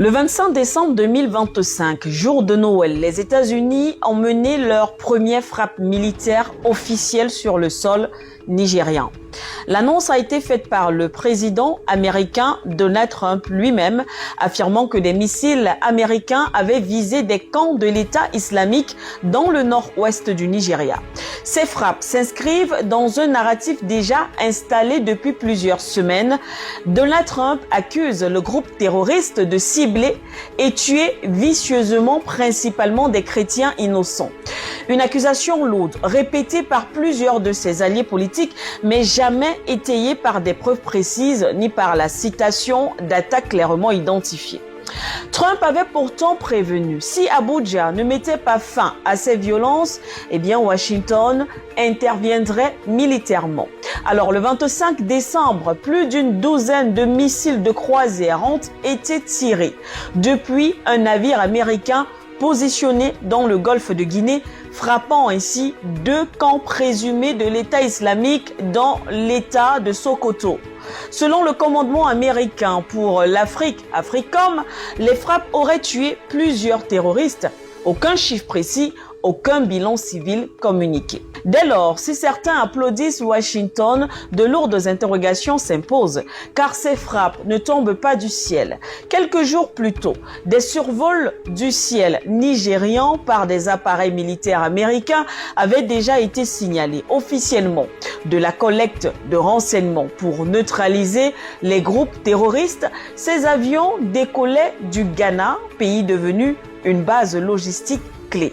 Le 25 décembre 2025, jour de Noël, les États-Unis ont mené leur première frappe militaire officielle sur le sol nigérian. L'annonce a été faite par le président américain Donald Trump lui-même, affirmant que des missiles américains avaient visé des camps de l'État islamique dans le nord-ouest du Nigeria. Ces frappes s'inscrivent dans un narratif déjà installé depuis plusieurs semaines. Donald Trump accuse le groupe terroriste de cibler et tuer vicieusement principalement des chrétiens innocents. Une accusation lourde, répétée par plusieurs de ses alliés politiques, mais jamais étayée par des preuves précises ni par la citation d'attaques clairement identifiées. Trump avait pourtant prévenu, si Abuja ne mettait pas fin à ces violences, eh bien Washington interviendrait militairement. Alors le 25 décembre, plus d'une douzaine de missiles de croisière ont été tirés depuis un navire américain positionné dans le golfe de Guinée, frappant ainsi deux camps présumés de l'État islamique dans l'État de Sokoto. Selon le commandement américain pour l'Afrique, AFRICOM, les frappes auraient tué plusieurs terroristes. Aucun chiffre précis, aucun bilan civil communiqué. Dès lors, si certains applaudissent Washington, de lourdes interrogations s'imposent, car ces frappes ne tombent pas du ciel. Quelques jours plus tôt, des survols du ciel nigérian par des appareils militaires américains avaient déjà été signalés officiellement. De la collecte de renseignements pour neutraliser les groupes terroristes, ces avions décollaient du Ghana, pays devenu une base logistique clé.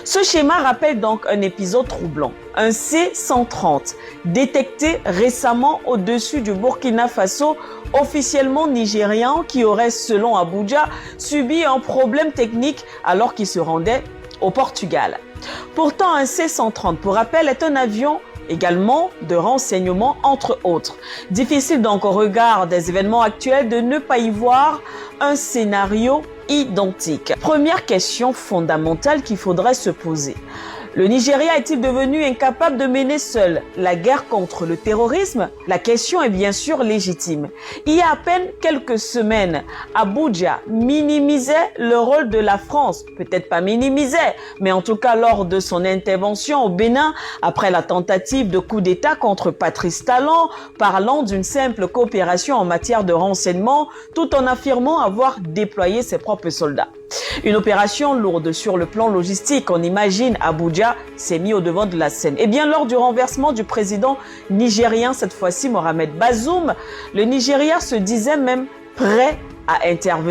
Ce schéma rappelle donc un épisode troublant. Un C-130 détecté récemment au-dessus du Burkina Faso, officiellement nigérian, qui aurait, selon Abuja, subi un problème technique alors qu'il se rendait au Portugal. Pourtant, un C-130, pour rappel, est un avion également de renseignement entre autres. Difficile donc au regard des événements actuels de ne pas y voir un scénario identique. Première question fondamentale qu'il faudrait se poser. Le Nigeria est-il devenu incapable de mener seul la guerre contre le terrorisme? La question est bien sûr légitime. Il y a à peine quelques semaines, Abuja minimisait le rôle de la France. Peut-être pas minimisait, mais en tout cas lors de son intervention au Bénin, après la tentative de coup d'État contre Patrice Talon, parlant d'une simple coopération en matière de renseignement, tout en affirmant avoir déployé ses propres soldats. Une opération lourde sur le plan logistique, on imagine Abuja s'est mis au devant de la scène. Et bien lors du renversement du président nigérien, cette fois-ci Mohamed Bazoum, le Nigeria se disait même prêt à intervenir